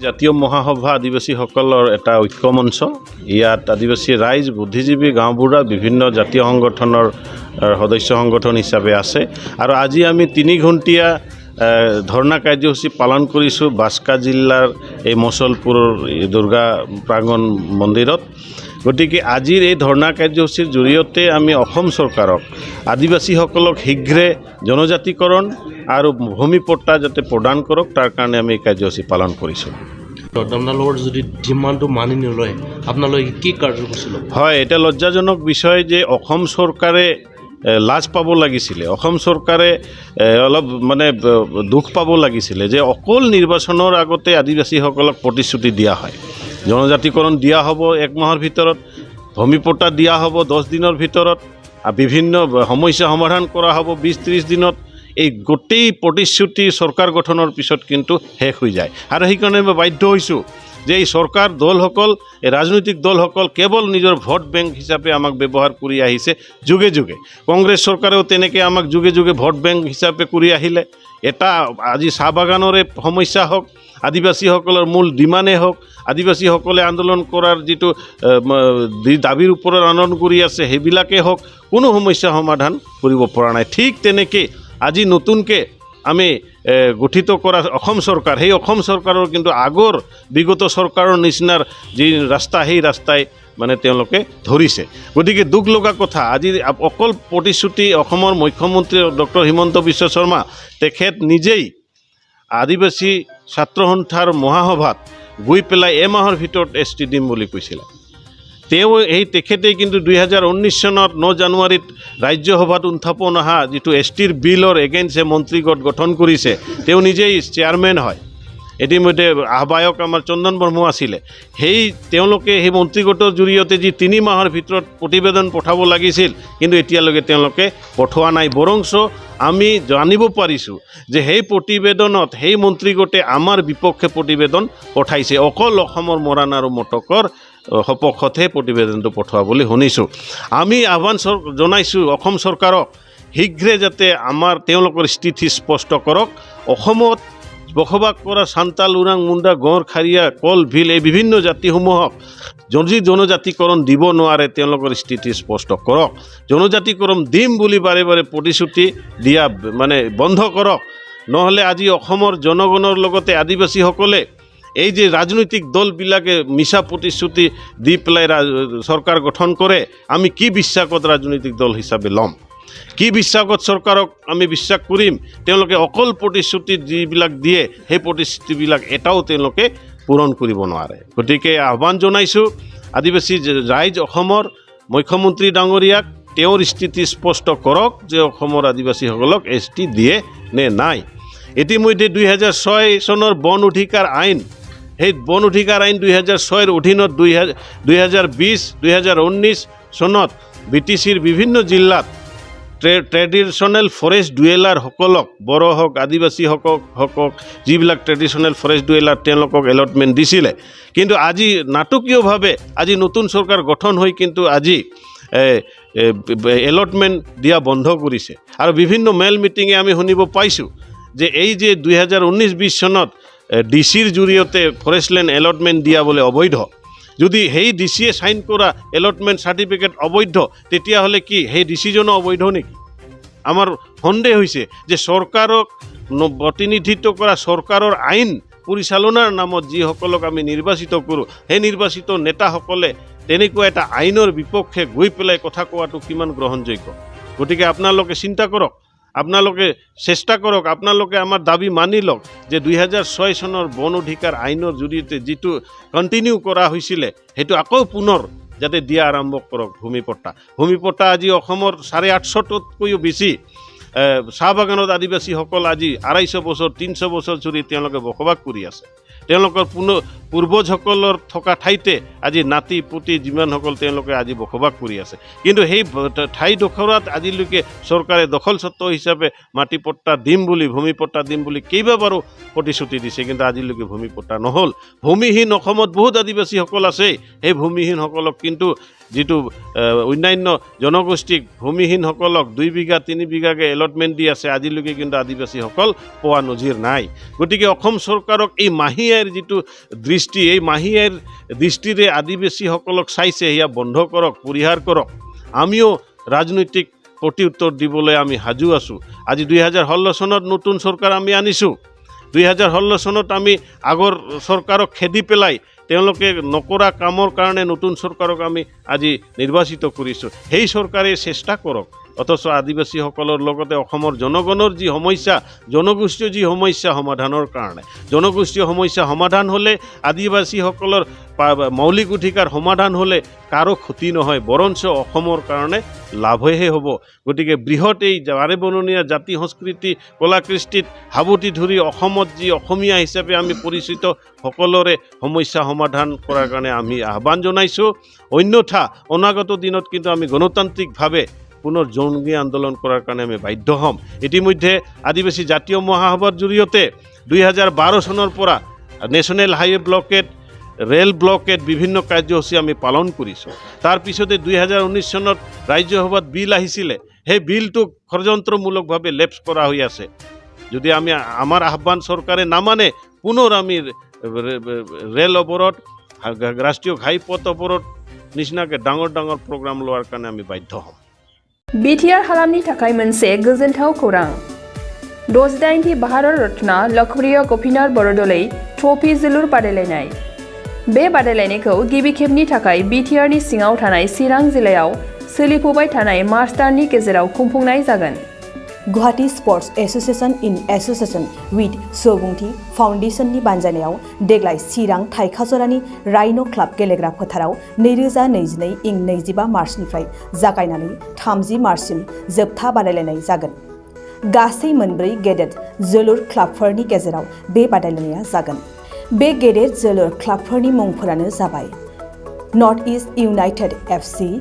জাতীয় মহাসভা আদিবাসীসকলৰ এটা ঐক্যমঞ্চ। ইয়াত আদিবাসী ৰাইজ, বুদ্ধিজীৱী, গাঁওবুঢ়া, বিভিন্ন জাতীয় সংগঠনৰ সদস্য সংগঠন হিচাপে আছে। আৰু আজি আমি 3 ঘণ্টীয়া ধৰ্ণা কাৰ্যসূচী পালন কৰিছোঁ বাস্কা জিলাৰ এই মসলপুৰৰ দুৰ্গা প্ৰাংগণ মন্দিৰত। গতিকে আজিৰ এই ধৰ্ণা কাৰ্যসূচীৰ জৰিয়তে আমি অসম চৰকাৰক আদিবাসীসকলক শীঘ্ৰে জনজাতিকৰণ আৰু ভূমি পট্টা যাতে প্ৰদান কৰক তাৰ কাৰণে আমি এই কাৰ্যসূচী পালন কৰিছোঁ। আপোনালোকৰ যদি ডিমাণ্ডটো মানি নলয় আপোনালোকে কি কাৰ্যসূচী ল'ব? হয়, এটা লজ্জাজনক বিষয় যে অসম চৰকাৰে লাজ পাব লাগিছিলে, অসম চৰকাৰে অলপ দুখ পাব লাগিছিলে যে অকল নিৰ্বাচনৰ আগতে আদিবাসীসকলক প্ৰতিশ্ৰুতি দিয়া হয়। জনজাতিকৰণ দিয়া হ'ব 1 মাহৰ ভিতৰত, ভূমি পট্টা দিয়া হ'ব 10 দিনৰ ভিতৰত, বিভিন্ন সমস্যা সমাধান কৰা হ'ব 20-30 দিনত। এই গোটেই প্ৰতিশ্ৰুতি চৰকাৰ গঠনৰ পিছত কিন্তু শেষ হৈ যায়। আৰু সেইকাৰণে মই বাধ্য হৈছোঁ যে এই চৰকাৰ দলসকল, এই ৰাজনৈতিক দলসকল কেৱল নিজৰ ভোট বেংক হিচাপে আমাক ব্যৱহাৰ কৰি আহিছে যুগে যুগে। কংগ্ৰেছ চৰকাৰেও তেনেকৈ আমাক যুগে যুগে ভোট বেংক হিচাপে কৰি আহিলে। এটা আজি চাহ বাগানৰে সমস্যা হওক, আদিবাসীসকলৰ মূল ডিমাণ্ডেই হওক, আদিবাসীসকলে আন্দোলন কৰাৰ যিটো দাবীৰ ওপৰত আন্দোলন কৰি আছে সেইবিলাকেই হওক, কোনো সমস্যা সমাধান কৰিব পৰা নাই। ঠিক তেনেকৈ আজি নতুনকৈ আমি গঠিত কৰা অসম চৰকাৰ, সেই অসম চৰকাৰৰ কিন্তু আগৰ বিগত চৰকাৰৰ নিচিনাৰ যি ৰাস্তা, সেই ৰাস্তাই তেওঁলোকে ধৰিছে। গতিকে দুখ লগা কথা, আজি অকল প্ৰতিশ্ৰুতি অসমৰ মুখ্যমন্ত্ৰী ডক্টৰ হিমন্ত বিশ্ব শৰ্মা তেখেত নিজেই আদিবাসী ছাত্ৰ সন্থাৰ মহাসভাত গৈ পেলাই এমাহৰ ভিতৰত ST দিম বুলি কৈছিলে। তেখেতেই কিন্তু 2019 চনত 9 জানুৱাৰীত ৰাজ্যসভাত উত্থাপন অহা যিটো STৰ বিলৰ এগেইনষ্টে মন্ত্ৰীগোট গঠন কৰিছে, তেওঁ নিজেই চেয়াৰমেন হয়। ইতিমধ্যে আহ্বায়ক আমাৰ চন্দন ব্ৰহ্ম আছিলে। তেওঁলোকে সেই মন্ত্ৰীগোটৰ জৰিয়তে যি 3 মাহৰ ভিতৰত প্ৰতিবেদন পঠাব লাগিছিল কিন্তু এতিয়ালৈকে তেওঁলোকে পঠোৱা নাই। বৰঞ্চ আমি জানিব পাৰিছোঁ যে সেই প্ৰতিবেদনত সেই মন্ত্ৰীগোটে আমাৰ বিপক্ষে প্ৰতিবেদন পঠাইছে। অকল অসমৰ মৰাণ আৰু মটকৰ সপক্ষতহে প্ৰতিবেদনটো পঠোৱা বুলি শুনিছোঁ। আমি আহ্বান জনাইছোঁ অসম চৰকাৰক শীঘ্ৰে যাতে তেওঁলোকৰ স্থিতি স্পষ্ট কৰক। অসমত বসবাস কৰা চান্তাল, ওৰাং, মুণ্ডা, গঁড়, খাৰিয়া, কল, ভিল এই বিভিন্ন জাতিসমূহক যদি জনজাতিকৰণ দিব নোৱাৰে তেওঁলোকৰ স্থিতি স্পষ্ট কৰক। জনজাতিকৰণ দিম বুলি বাৰে বাৰে প্ৰতিশ্ৰুতি দিয়া বন্ধ কৰক। নহ'লে আজি অসমৰ জনগণৰ লগতে আদিবাসীসকলে এই যে ৰাজনৈতিক দলবিলাকে মিছা প্ৰতিশ্ৰুতি দি পেলাই চৰকাৰ গঠন কৰে, আমি কি বিশ্বাসত ৰাজনৈতিক দল হিচাপে ল'ম? কি বিশ্বাসত চৰকাৰক আমি বিশ্বাস কৰিম? তেওঁলোকে অকল প্ৰতিশ্ৰুতি যিবিলাক দিয়ে সেই প্ৰতিশ্ৰুতিবিলাক এটাও তেওঁলোকে পূৰণ কৰিব নোৱাৰে। গতিকে আহ্বান জনাইছোঁ আদিবাসী ৰাইজ, অসমৰ মুখ্যমন্ত্ৰী ডাঙৰীয়াক তেওঁৰ স্থিতি স্পষ্ট কৰক যে অসমৰ আদিবাসীসকলক ST দিয়ে নে নাই। ইতিমধ্যে 2006 চনৰ বন অধিকাৰ আইন, সেই বন অধিকাৰ আইন 2006ৰ অধীনত 2020-2019 চনত BTCৰ বিভিন্ন জিলাত ট্ৰেডিশ্যনেল ফৰেষ্ট ডুৱেলাৰসকলক, বড়ো হওক, আদিবাসী হওক, যিবিলাক ট্ৰেডিশ্যনেল ফৰেষ্ট ডুৱেলাৰ তেওঁলোকক এলটমেণ্ট দিছিলে। কিন্তু আজি নাটকীয়ভাৱে আজি নতুন চৰকাৰ গঠন হৈ কিন্তু আজি এলটমেণ্ট দিয়া বন্ধ কৰিছে। আৰু বিভিন্ন মেল মিটিঙে আমি শুনিব পাইছোঁ যে এই যে 2019-20 চনত DCৰ জৰিয়তে ফৰেষ্টলেণ্ড এলটমেণ্ট দিয়া বোলে অবৈধ। যদি সেই DCয়ে চাইন কৰা এলটমেণ্ট চাৰ্টিফিকেট অবৈধ, তেতিয়াহ'লে কি সেই ডিচিজনো অবৈধ নেকি? আমাৰ সন্দেহ হৈছে যে চৰকাৰক প্ৰতিনিধিত্ব কৰা চৰকাৰৰ আইন পৰিচালনাৰ নামত যিসকলক আমি নিৰ্বাচিত কৰোঁ, সেই নিৰ্বাচিত নেতাসকলে তেনেকুৱা এটা আইনৰ বিপক্ষে গৈ পেলাই কথা কোৱাটো কিমান গ্ৰহণযোগ্য? গতিকে আপোনালোকে চিন্তা কৰক, আপোনালোকে চেষ্টা কৰক, আপোনালোকে আমাৰ দাবী মানি লওক যে 2006 চনৰ বন অধিকাৰ আইনৰ জৰিয়তে যিটো কণ্টিনিউ কৰা হৈছিলে সেইটো আকৌ পুনৰ যাতে দিয়া আৰম্ভ কৰক। ভূমি পট্টা আজি অসমৰ 850তকৈও বেছি চাহ বাগানত আদিবাসীসকল আজি 250 বছৰ 300 বছৰ জুৰি তেওঁলোকে বসবাস কৰি আছে। তেওঁলোকৰ পূৰ্বজসকলৰ থকা ঠাইতে আজি নাতি পুতি যিমানসকল তেওঁলোকে আজি বসবাস কৰি আছে। কিন্তু সেই ঠাইডোখৰত আজিলৈকে চৰকাৰে দখলস্বত্ব হিচাপে মাটি পট্টা দিম বুলি, ভূমি পট্টা দিম বুলি কেইবাবাৰো প্ৰতিশ্ৰুতি দিছে, কিন্তু আজিলৈকে ভূমি পট্টা নহ'ল। ভূমিহীন অসমত বহুত আদিবাসীসকল আছে, সেই ভূমিহীনসকলক কিন্তু যিটো অন্যান্য জনগোষ্ঠীক ভূমিহীনসকলক 2 বিঘা 3 বিঘাকৈ এলটমেণ্ট দি আছে আজিলৈকে কিন্তু আদিবাসীসকল পোৱা নজিৰ নাই গতিকে অসম চৰকাৰক এই মাহী আইৰ যিটো দৃষ্টি এই মাহী আইৰ দৃষ্টিৰে আদিবাসীসকলক চাইছে সেয়া বন্ধ কৰক পৰিহাৰ কৰক আমিও ৰাজনৈতিক প্ৰত্যুত্তৰ দিবলৈ আমি সাজু আছোঁ আজি 2016 চনত নতুন চৰকাৰ আমি আনিছোঁ 2016 চনত আমি আগৰ চৰকাৰক খেদি পেলাই তেওঁলোকে নকৰা কামৰ কাৰণে নতুন চৰকাৰক আমি আজি নিৰ্বাচিত কৰিছোঁ সেই চৰকাৰে চেষ্টা কৰক অথচ আদিবাসীসকলৰ লগতে অসমৰ জনগণৰ যি সমস্যা জনগোষ্ঠীয় যি সমস্যা সমাধানৰ কাৰণে জনগোষ্ঠীয় সমস্যা সমাধান হ'লে আদিবাসীসকলৰ মৌলিক অধিকাৰ সমাধান হ'লে কাৰো ক্ষতি নহয় বৰঞ্চ অসমৰ কাৰণে লাভহে হ'ব গতিকে বৃহৎ এই বাৰে বননীয়া জাতি সংস্কৃতি কলা কৃষ্টিত হাবুতি ধৰি অসমত যি অসমীয়া হিচাপে আমি পৰিচিত সকলোৰে সমস্যা সমাধান কৰাৰ কাৰণে আমি আহ্বান জনাইছোঁ অন্যথা অনাগত দিনত কিন্তু আমি গণতান্ত্ৰিকভাৱে পুনৰ জঙ্গী আন্দোলন কৰাৰ কাৰণে আমি বাধ্য হ'ম ইতিমধ্যে আদিবাসী জাতীয় মহাসভাৰ জৰিয়তে 2012 চনৰ পৰা national highway blockade rail blockade বিভিন্ন কাৰ্যসূচী আমি পালন কৰিছোঁ তাৰ পিছতে 2019 চনত ৰাজ্যসভাত বিল আহিছিলে সেই বিলটোক ষড়যন্ত্ৰমূলকভাৱে লেপছ কৰা হৈ আছে যদি আমি আমাৰ আহ্বান চৰকাৰে নামানে পুনৰ আমি ৰেল অৱৰোধ ৰাষ্ট্ৰীয় ঘাইপথ অৱৰোধ নিচিনাকৈ ডাঙৰ ডাঙৰ প্ৰগ্ৰাম লোৱাৰ কাৰণে আমি বাধ্য হ'ম बिटिआर हालामनि थाखाय मोनसे गोजोनथाव खौरां 68थि भारत रत्न लखप्रिय गपिनाथ बरदलै ट्रफी जोलुर बादायलायनाय बे बादायलायनायखौ गिबि खेबनि थाखाय बिटिआरनि सिङाव थानाय चिरां जिल्लायाव सोलिफुबाय थानाय मार्च दाननि गेजेराव खुंफुंनाय जागोन Guwahati sports association in association with सुबुंथि फाउन्डेशननि बानजायनायाव देग्लाय चिरां थाइखाजरानि राइनो क्लाब गेलेग्रा फोथाराव 2022 इं 25 मार्चनिफ्राय जागायनानै 30 मार्चसिम जोबथा बादायलायनाय जागोन गासै मोनब्रै गेदेर जोलुर क्लाबफोरनि गेजेराव बे बादायलायनाया जागोन बे गेदेर जोलुर क्लाबफोरनि मुंफोरानो जाबाय north east United FC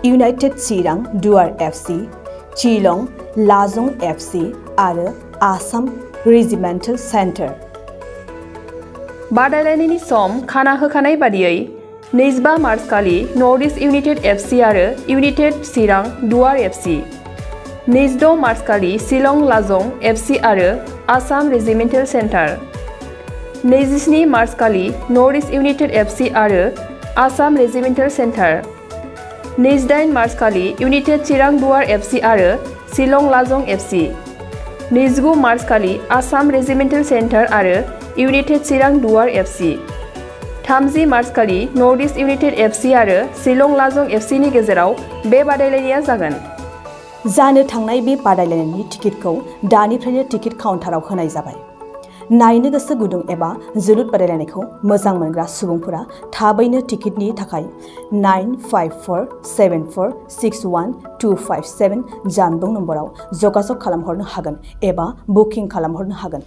United चिरां दुवार एफसी चिलं लाजं एफसी आरो आसाम रेजिमेन्टेल सेन्टार बादायलायनायनि सम खाना होखानाय बादियै 25 मार्च खालि नर्थ इस्ट इउनाइटेड एफसी आरो इउनाइटेड चिरां दुवार एफसी 26 मार्च खालि शिलं लाजं एफसी आरो आसाम रेजिमेन्टेल सेन्टार 27 मार्च खालि नर्थ इस्ट इउनाइटेड एफसी आरो आसाम रेजिमेन्टेल सेन्टार 28 मार्च खालि इउनाइटेड चिरां दुवार एफसी आरो शिलं लाजं एफसी 29 मार्च खालि आसाम रेजिमेन्टेल सेन्टार आरो इउनाइटेड चिरां दुवार एफसी 30 मार्च खालि नर्थ इस्ट इउनाइटेड एफसी आरो शिलं लाजं एफसी नि गेजेराव बे बादायलायनाया जागोन जानो थांनाय बे बादायलायनायनि टिकेटखौ दानिफ्रायनो टिकेट काउन्टाराव होनाय जाबाय नायनो गोसो गुदुं एबा जोलुर बादायलायनायखौ मोजां मोनग्रा सुबुंफोरा थाबैनो टिकेटनि थाखाय 9547461257 जानबुं नम्बराव जगाजग खालामहरनो हागोन एबा बुकिं खालामहरनो हागोन